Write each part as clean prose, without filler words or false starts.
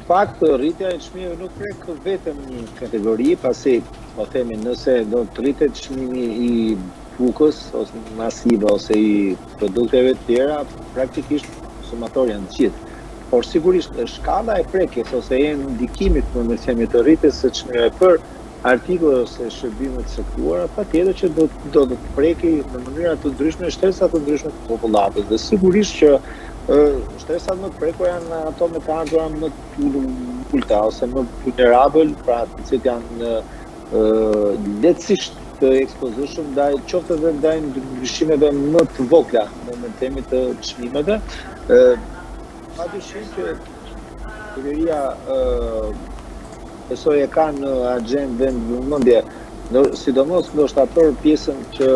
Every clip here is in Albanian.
fakt rritja e çmimeve nuk prek vetëm një kategori, pasi po themi nëse do të rritet çmimi i bukës ose masive ose i produkteve të tjera, praktikisht konsumatorë janë të gjithë. Por sigurisht shkalla e prekjes ose e ndikimit në themi të rritjes së çmimeve për artikuj ose shërbime të caktuara, patjetër që do të preki në mënyra të ndryshme shtresat të ndryshme të popullatës. Dhe sigurisht që shtresat më të prekur janë ato me të ardhurat më të ulta ose më vulnerabël, pra të cilët janë lehtësisht të ekspozueshëm ndaj qoftë edhe ndaj ndryshimeve më të vogla në temin të çmimeve. Padyshim që qeveria besoj e ka në agjendën vëmendje, sidomos ndoshta për pjesën që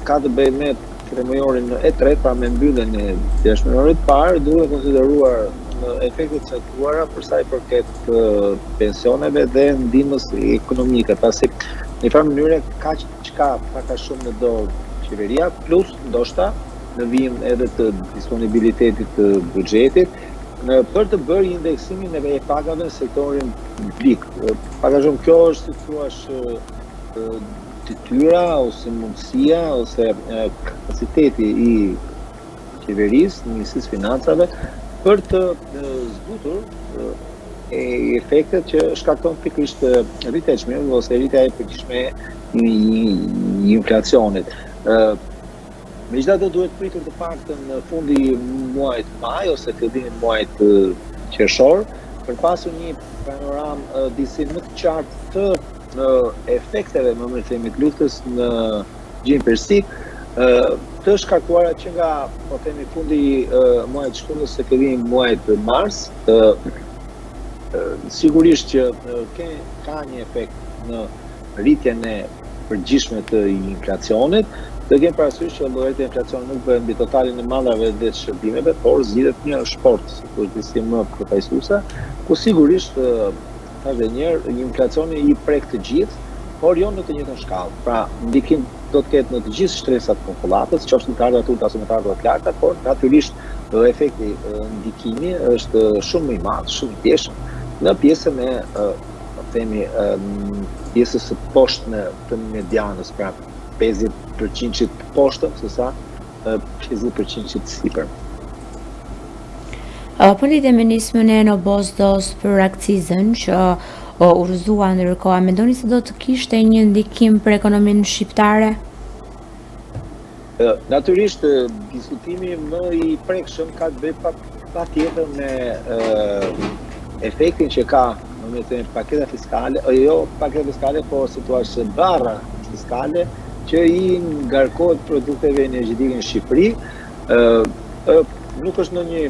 ka të bëjë me tremujorin e tretë, pra me mbylljen e jashtëmërorit parë, duhet konsideruar efektet e caktuara për sa i përket pensioneve dhe ndihmës ekonomike, pasi në një farë mënyrë ka çka pak a shumë në dorë qeveria, plus ndoshta në vijim edhe të disponibilitetit të buxhetit për të bërë indeksimin e pagave në sektorin publik. Pak a shumë kjo është, si thua, detyra ose mundësia ose kapaciteti i qeverisë, Ministrisë Financave, për të zbutur efektet që shkakton pikërisht rritja e çmimeve ose rritja e përgjithshme i inflacionit. Megjithatë duhet pritur të paktën në fundi muajit maj ose fillimi muajit qershor për pasur një panoramë disi më të qartë të efekteve më themi të luftës në Gjin Persik, të shkaktuara që nga po themi fundi muajit shkundës se fillimi muajit mars, sigurisht që ka një efekt në rritjen e përgjithshme të inflacionit. Dhe kemë parasysh që llojet e inflacionit nuk bëhen mbi totalin e mallrave dhe të shërbimeve, por zgjidhet një shport, si përgjithësi më përfaqësuese, ku sigurisht edhe një herë inflacioni i prek të gjithë, por jo në të njëjtën shkallë. Pra, ndikim do të ketë në të gjithë shtresat të popullatës, qoftë në të ardhurat ulta ose në të ardhurat të larta, por natyrisht efekti ndikimi është shumë më i madh, shumë i thjeshtë në pjesën e themi pjesës së poshtme të medianës, pra 50% të poshtëm, sesa 50% të sipër. Po lidhje me nismën e Obozdos për akcizën që urrëzua ndërkohë, mendoni se do të kishte një ndikim për ekonominë shqiptare? Natyrisht diskutimi më i prekshëm ka të bëjë patjetër me efektin që ka paketa fiskale, jo paketa fiskale, por situatë barra fiskale që i ngarkohet produkteve energjetike në Shqipëri. Nuk është ndonjë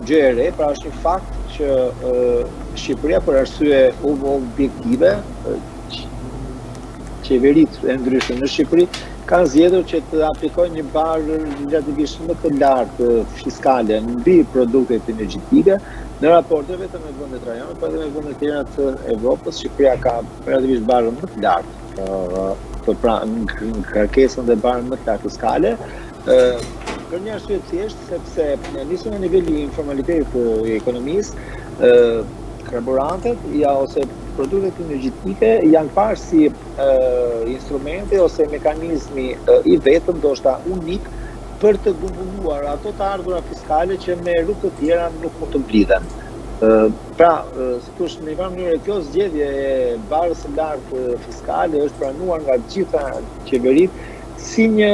gjë e re, pra është një fakt që Shqipëria për arsye objektive, qeveritë e ndryshme në Shqipëri kanë zgjedhur që të aplikojnë një barë relativisht më të lartë fiskale mbi produktet energjetike në raport vetëm me vendet rajonit, por edhe me vendet tjera të Evropës. Shqipëria ka relativisht barën më të lartë, pra në kërkesën dhe barën më të lartë fiskale, për një arsye të thjeshtë, sepse nisur në niveli i informalitetit të ekonomisë, karburantet ose produktet energjetike janë parë si instrumenti ose mekanizmi i vetëm, ndoshta unik, për të gumbulluar ato të ardhurat fiskale që me rrugë të tjera nuk mund të mblidhen. Pra, si thosh, në një farë mënyrë kjo zgjedhje e barës së lartë fiskale është pranuar nga të gjitha qeveritë si një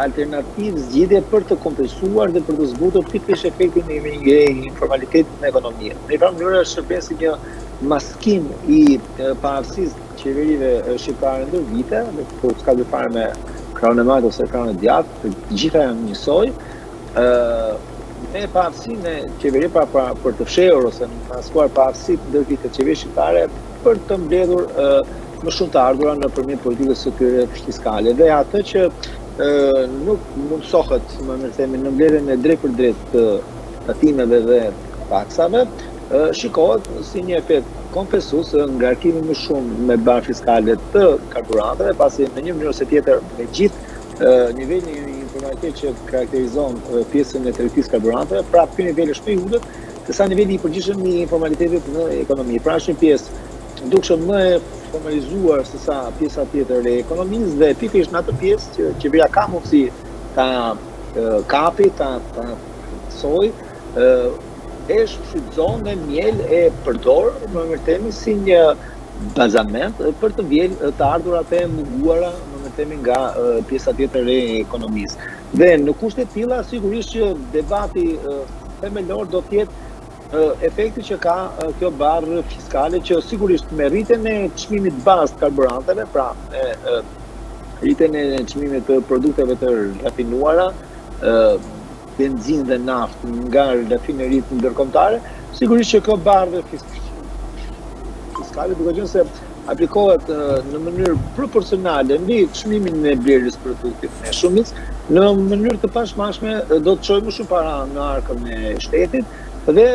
alternativë zgjidhje për të kompensuar dhe për të zbutur pikërisht efektin e informalitetit në ekonomi. Në një farë mënyrë është shërben si një maskim i paarsisë të qeverive shqiptare ndër vite, por s'ka të bëjë me krahun e majtë ose krahun e djathtë, të gjitha janë njësoj. Me paarsisë në qeveri për të fshehur ose maskuar paarsisë ndër vite të qeverisë shqiptare për të mbledhur më shumë të ardhura nëpërmjet politikës së tyre fiskale. Dhe atë që nuk mundsohet, më themi, në mbledhjen e drejt për drejt të tatimeve dhe taksave, shikohet si një efekt kompensues ngarkimi më shumë me barë fiskale të karburanteve, pasi në një mënyrë ose tjetër me gjithë niveli i informalitet që karakterizon pjesën e tregtisë karburanteve, pra ky nivel është më i ulët, sa nivelli i përgjithshëm i informalitetit në ekonomi. Pra është një pjesë dukshëm më e formalizuar se sa pjesa tjetër e ekonomisë dhe pikërisht në atë pjesë që qeveria ka mundësi ta kapi, ta soj, e shfrytëzon dhe miel e përdor më mërtemi si një bazament për të vjel të ardhurat e munguara më mërtemi nga pjesa tjetër e ekonomisë. Dhe në kushte tilla sigurisht që debati themelor do të jetë efekti që ka kjo barrë fiskale që sigurisht me rritjen e çmimit bazë të karburanteve, pra rritjen e çmimit të produkteve të rafinuara, benzinë dhe naftë nga rafineritë ndërkombëtare, sigurisht që kjo barrë fiskale duke qenë se aplikohet në mënyrë proporcionale mbi çmimin e blerjes produktit me shumicë, në mënyrë të pashmashme do të çojë më shumë para në arkën e shtetit dhe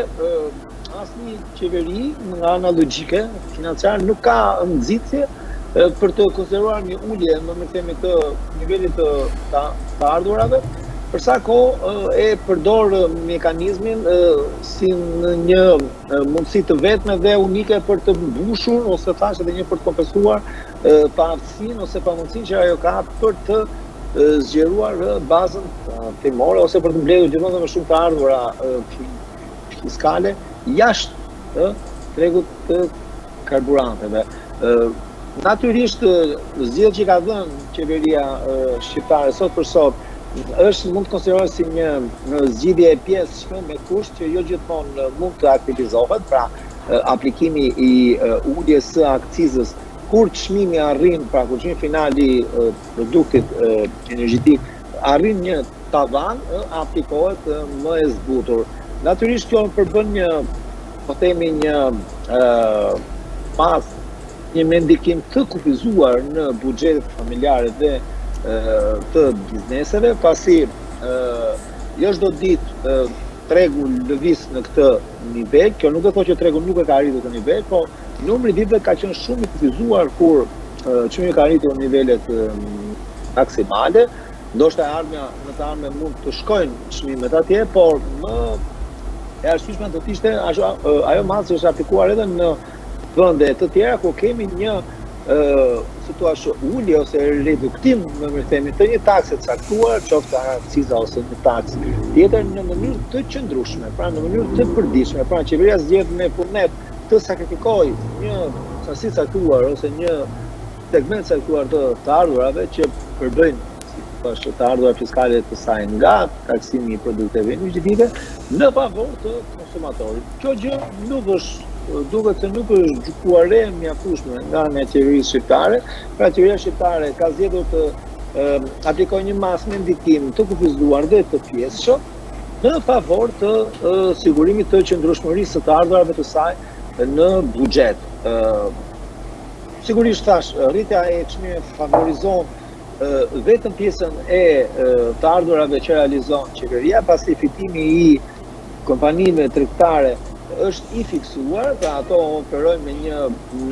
asnjë qeveri nga ana logjike financiare nuk ka nxitje për të konsideruar një ulje më themi të nivelit të ardhurave, për sa kohë e përdor mekanizmin si në një mundësi të vetme dhe unike për të mbushur ose thashë edhe një për të kompensuar paaftësinë ose pamundësinë që ajo ka për të zgjeruar bazën timore ose për të mbledhur gjithmonë më shumë të ardhura fiskale jashtë tregut të karburanteve. Natyrisht zgjedhjet që ka dhënë qeveria shqiptare sot për sot mund të konsiderohet si një zgjidhje e pjesshme me kusht që jo gjithmonë mund të aktivizohet, pra aplikimi i uljes së akcizës kur çmimi arrin, pra kur çmimi final i produktit energjetik arrin një tavan, aplikohet më e zbutur. Natyrisht kjo përbën një, po themi një pas një mendikim të kufizuar në buxhetet familjare dhe të bizneseve, pasi jo çdo ditë tregu lëviz në këtë nivel. Kjo nuk do të thotë që tregu nuk e ka arritur këtë nivel, po numri ditëve ka qenë shumë i kufizuar kur çmimi ka arritur në nivelet maksimale. Ndoshta në të ardhmen mund të shkojnë çmimet atje, por më e arsyeshme do të ishte ajo masë që është aplikuar edhe në vende të tjera ku kemi një situacion ulje ose reduktim më themi të një takse të caktuar, qoftë akciza ose një taksë tjetër në mënyrë të qëndrueshme, pra në mënyrë të përditshme, pra qeveria zgjedh me vullnet të sakrifikojë një sasi caktuar ose një segment caktuar të ardhurave që përbëjnë të ardhurat fiskale të saj nga taksimi i produkteve energjetike në favor të konsumatorit. Kjo gjë nuk është duket se nuk është gjykuar re mjaftueshme nga ana e qeverisë shqiptare. Pra qeveria shqiptare ka zgjedhur të aplikojë një masë mendikim të kufizuar dhe të pjesshëm në favor të sigurimit të qëndrueshmërisë së të ardhurave të saj në buxhet. Sigurisht thash, rritja e çmimeve favorizon vetëm pjesën e të ardhurave që realizon qeveria, pasi fitimi i kompanive tregtare është i fiksuar, pra ato operojnë me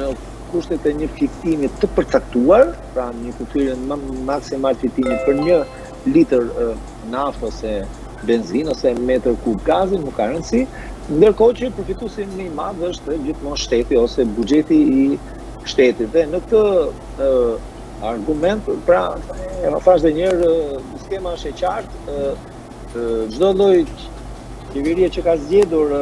në kushtet e një fiktimi të përcaktuar, pra një kufirin maksimal fitimi për 1 litër naftë ose benzinë ose metër kub gazi, nuk ka rëndësi, ndërkohë që përfituesi më i madh është gjithmonë shteti ose buxheti i shtetit. Dhe në këtë argument, pra, e më thash dhe njerë, skema është e qartë, çdo lloj qeverie që ka zgjedhur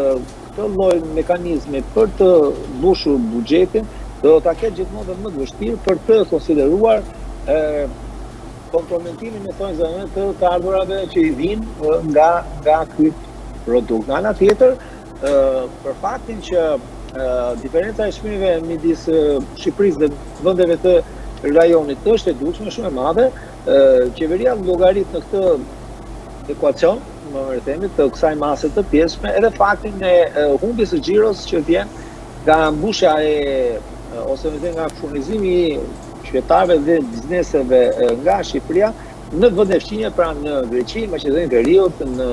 këtë lloj mekanizmi për të mbushur buxhetin, do ta ketë gjithmonë dhe më të vështirë për të konsideruar komprometimin e thonjzave të ardhurave që i vinë nga ky produkt. Nga ana tjetër, për faktin që diferenca e çmimeve midis Shqipërisë dhe vendeve të rajonit është e dukshme shumë e madhe, qeveria llogarit në këtë ekuacion, më themi, të kësaj mase të pjesshme, edhe faktin e humbjes së xhiros që vjen nga mbushja ose nga furnizimi i qytetarëve dhe bizneseve nga Shqipëria në vende fqinje, pra në Greqi, Maqedoninë e Veriut, në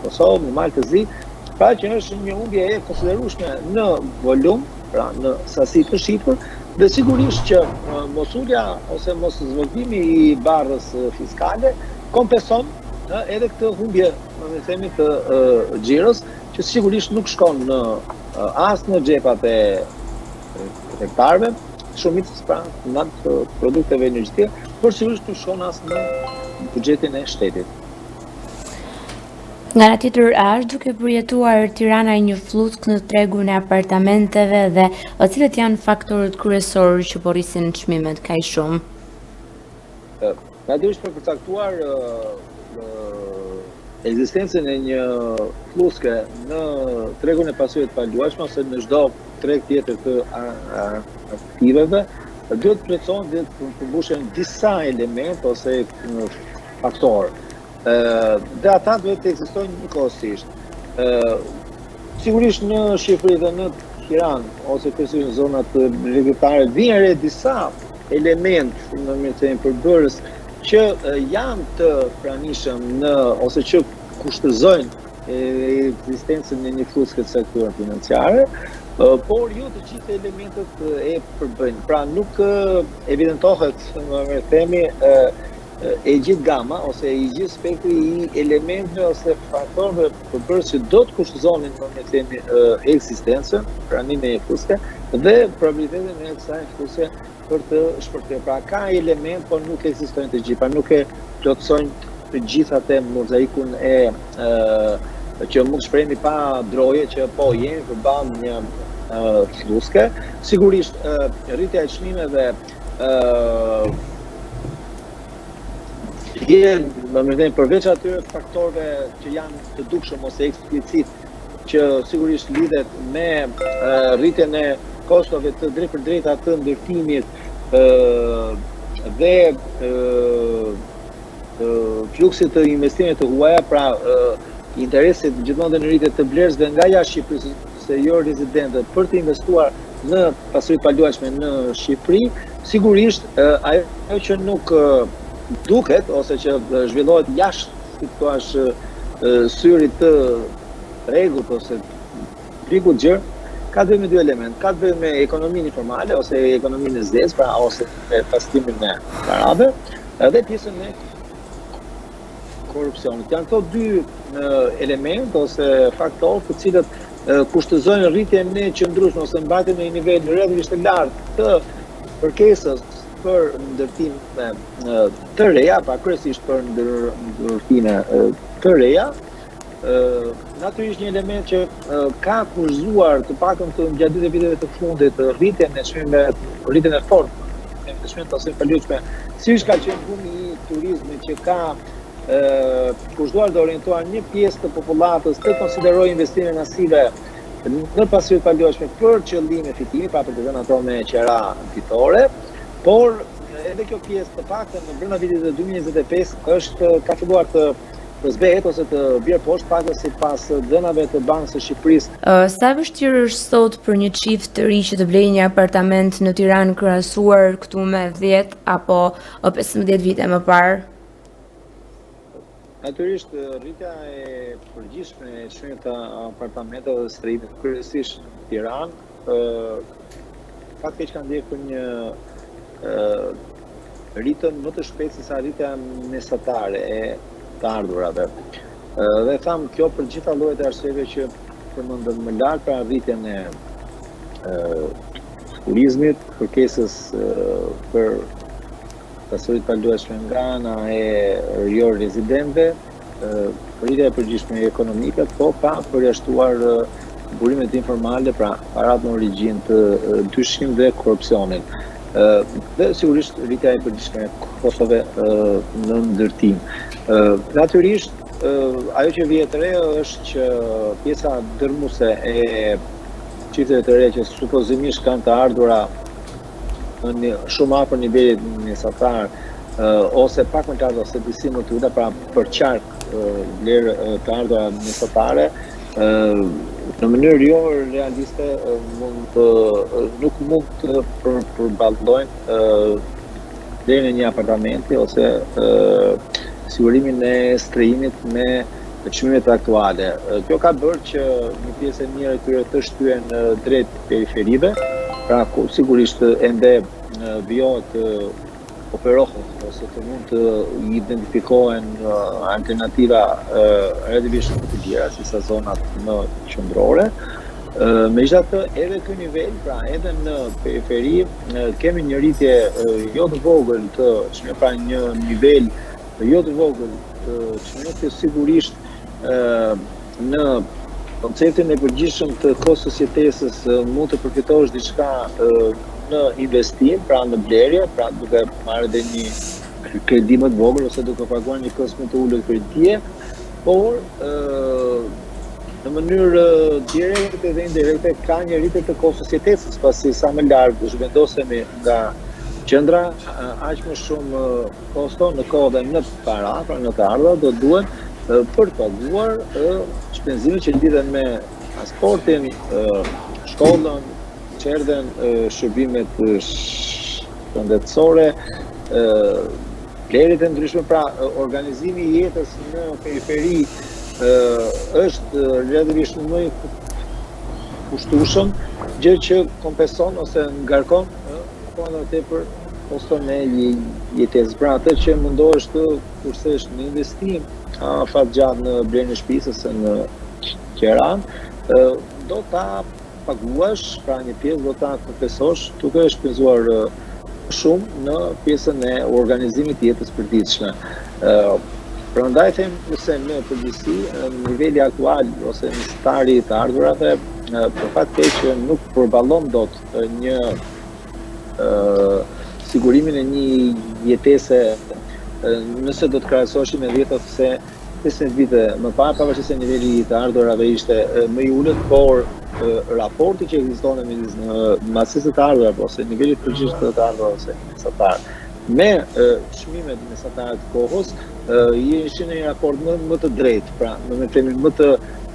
Kosovë, në Malë të Zi, pra që është një humbje e konsiderueshme në volum, pra në sasi të shitur, dhe sigurisht që mosulja ose mos zvogëlimi i barrës fiskale kompenson edhe këtë humbje, themi, të xhiros, që sigurisht nuk shkon në as në xhepat e hektarëve, shumicës pra në produkteve energjetike, por sigurisht nuk shkon as në buxhetin e shtetit. Nga ana tjetër, a është duke përjetuar Tirana një flusk në tregun e apartamenteve dhe cilët janë faktorët kryesorë që po rrisin çmimet kaq shumë? Natyrisht për përcaktuar ekzistencën e një fluske në tregun e pasurive të paluajshme ose në çdo treg tjetër të aktiveve, duhet plotësohen dhe përmbushen disa elementë ose faktorë. Dhe ata duhet të ekzistojnë njëkohësisht. Sigurisht në Shqipëri dhe në Tiranë ose kryesisht në zonat rregultare vijnë re disa elementë në mënyrë përbërës që janë të pranishëm ose që kushtëzojnë ekzistencën e një fluske të sektorit financiare, por jo të gjithë elementët e përbëjnë. Pra nuk evidentohet, më themi, e gjithë gama ose i gjithë spektri i elementeve ose faktorëve përbërës që do të kushtëzonin eksistencën, pranimin e fluske dhe probabilitetin e kësaj fluske për të shpërthyer. Pra ka element, por nuk ekzistojnë të gjitha, nuk e plotësojnë të gjithat e mozaikun e që mund shprehemi pa droje që po jemi përballë një fluske. Sigurisht rritja e çmimeve përveç atyre faktorëve që janë të dukshëm ose eksplicit që sigurisht lidhet me rritjen e kostove të drejt për drejta të ndërtimit dhe fluksit të investimeve të huaja, pra interesit gjithmonë në rritje të blerësve nga jashtë Shqipërisë se jo rezidentët për të investuar në pasuri paluajshme në Shqipëri, sigurisht ajo që nuk duket ose që zhvillohet jashtë, si thua, syrit të rregullt ose rregull gjë, ka të bëjë me dy elementë. Ka të bëjë me ekonominë informale ose ekonominë e zezë, pra ose pastimin me parave, dhe pjesën e korrupsionit. Janë këto dy element ose faktorë të cilët kushtëzojnë rritjen e qëndrueshme ose mbajtjen në një nivel relativisht të lartë të kërkesës për ndërtime të reja, pra kryesisht për ndërtime të reja, natyrisht një element që ka kurzuar të paktën gjatë 2 viteve të fundit rritjen e çmimeve, rritjen e fortë të çmimeve të pasurive paluajshme, siç ka qenë bumi i turizmit që ka kurzuar dhe orientuar një pjesë të popullatës të konsiderojë investime masive në pasurive paluajshme për qëllime fitimi, pra për të dhënë ato me qera fitore. Por edhe kjo pjesë të paktën në brenda vitit 2025 ka filluar të zbehet ose të bjerë poshtë, paktën sipas dhënave të Bankës së Shqipërisë. Sa vështirë është sot për një çift të ri që të blejë një apartament në Tiranë krahasuar këtu me 10 apo 15 vite më parë? Natyrisht rritja e përgjithshme e çmimit të apartamenteve dhe strimit kryesisht në Tiranë faktikisht ka ndjekur një ritëm më të shpejtë se sa rritja mesatare e të ardhurave. Dhe tham kjo për gjitha llojet e arsyeve që përmendëm më lart, pra rritjen e turizmit, kërkesës për pasuritë paluajshme nga ana e jo rezidentëve, rritja e përgjithshme ekonomike, po pa përjashtuar burimet informale, pra parat në origjinë të dyshim dhe korrupsionin. Dhe sigurisht rritja e përgjithshme e kostove në ndërtim. Natyrisht, ajo që vjet re është që pjesa dërmuese e çifteve të reja që supozimisht kanë të ardhura në shumë afër nivelit mesatar ose pak më lart ose disi më të ulta, pra për qark vlerë të ardhura mesatare, në mënyrë jo realiste nuk mund të përballojnë vlerën e një apartamenti ose sigurimin e strehimit me çmimet aktuale. Kjo ka bërë që një pjesë e mirë e tyre të shtyhen drejt periferive, pra ku sigurisht ende vijohet operohet ose të mund të identifikohen alternativa relativisht më të tjera, si sa zonat më qendrore. Megjithatë, edhe ky nivel, pra edhe në periferi, kemi një rritje jo të vogël të çmimeve, pra një nivel jo të vogël të çmimeve, sigurisht në konceptin e përgjithshëm të kosocietesës mund të përfitosh diçka në investim, pra në blerje, pra duke marrë edhe një kredi më të vogël ose duke paguar një kostë më të ulët kredie, por në mënyrë direkte dhe indirekte ka një rritje të kosocietesës, pasi sa më larg zhvendosemi nga qendra, aq më shumë kosto në kohë dhe në para, pra në të ardhur, do duhet për të paguar shpenzimet që lidhen me transportin, shkollën, qerdhen, shërbimet shëndetësore, blerjet e ndryshme, pra organizimi i jetës në periferi është relativisht më i kushtueshëm, gjë që kompenson ose ngarkon po edhe tepër koston e jetesës. Pra atë që mundohesh të kursesh në investim afatgjatë në blerjen e shtëpisë ose në qeran, do ta paguash, pra një pjesë do ta kompensosh duke shpenzuar shumë në pjesën e organizimit të jetës përditshme. Prandaj them se në përgjithësi në niveli aktual ose në stari të ardhurave, për fat keq që nuk përballon dot një sigurimin e një jetese nëse do të krahasoheshim me 10 ose 15 vite më parë, pavarësisht se niveli i të ardhurave ishte më i ulët, por raporti që ekziston midis masës të ardhurave ose nivelit përgjithshëm të ardhurave ose mesatar me çmimet mesatare të kohës ishin në një raport më të drejtë, pra me themi më të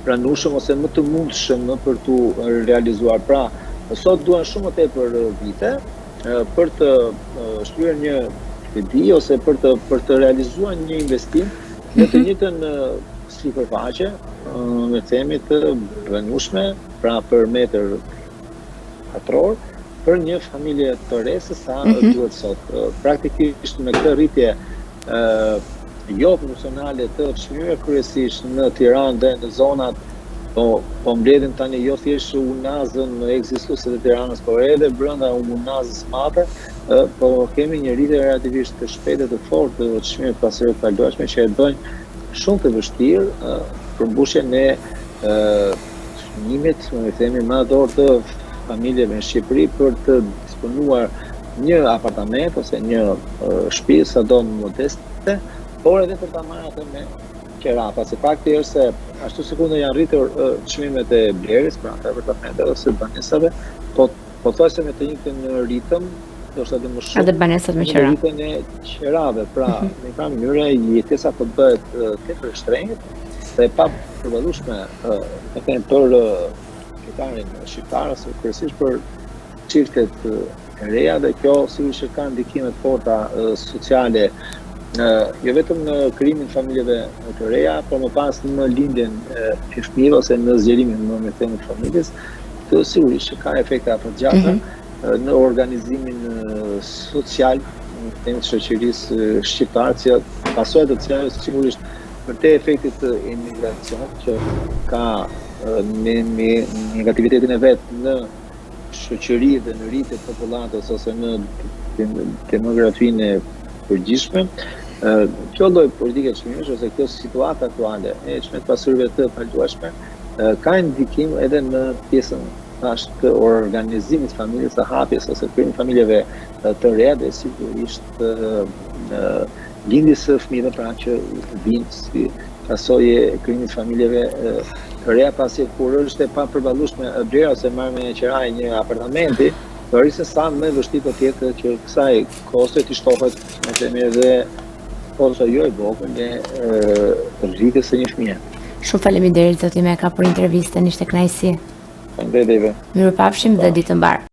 pranueshëm ose më të mundshëm për tu realizuar. Pra, sot duan shumë më tepër vite për të shtyr një kredi ose për të realizuar një investim në të njëjtën sipërfaqe, me themi të pranueshme, pra për metër katror, për një familje të re se sa duhet sot. Praktikisht me këtë rritje jo proporcionale të çmimeve kryesisht në Tiranë dhe në zonat po mbledhin tani jo thjesht unazën ekzistuese të Tiranës, por edhe brenda unazës madhe, po kemi një rritje relativisht të shpejtë të fortë të çmimeve pasojë të kalueshme që e bëjnë shumë të vështirë përmbushjen e çmimit, me themi më dorë të familjeve në Shqipëri për të disponuar një apartament ose një shtëpi sado modeste, por edhe për ta marrë atë me qera, pasi fakti është se ashtu sikur janë rritur çmimet e blerjes, pra të apartamenteve ose banesave, po thosë me të njëjtën ritëm, ndoshta edhe më shumë. Edhe banesat me qera. Ritën e qerave, pra në një mënyrë jetesa po bëhet tepër shtrenjtë dhe pa përballueshme, për qytetarin shqiptar ose kryesisht për çiftet e reja, dhe kjo sigurisht që ka ndikime të forta sociale, jo vetëm në krijimin e familjeve të reja, por më pas në lindjen e fëmijëve ose në zgjerimin me thënë të familjes, kjo sigurisht që ka efekte afatgjata në organizimin social të shoqërisë shqiptare, që pasojë të cilës sigurisht për te efektit të emigracionit që ka negativitetin e vet në shoqëri dhe në rritje të popullatës ose në demografinë e përgjithshme, kjo lloj politike çmimesh ose kjo situatë aktuale e çmimeve të pasurive të paluajshme ka ndikim edhe në pjesën të organizimit të familjes, të hapjes ose krijimit të familjeve të reja dhe sigurisht lindjes së fëmijëve, pra që vinë si pasojë e krijimit të familjeve të reja, pasi kur është e papërballueshme blerja ose marrja me qera një apartamenti, pavarësisht se sa më vështirë po tjetë që kësaj koste të shtohet me themi edhe ose jo e vogël e rritjes së një fëmie. Shumë faleminderit zoti Meka për intervistën, ishte kënaqësi. Faleminderit. Mirupafshim dhe ditë të mbar.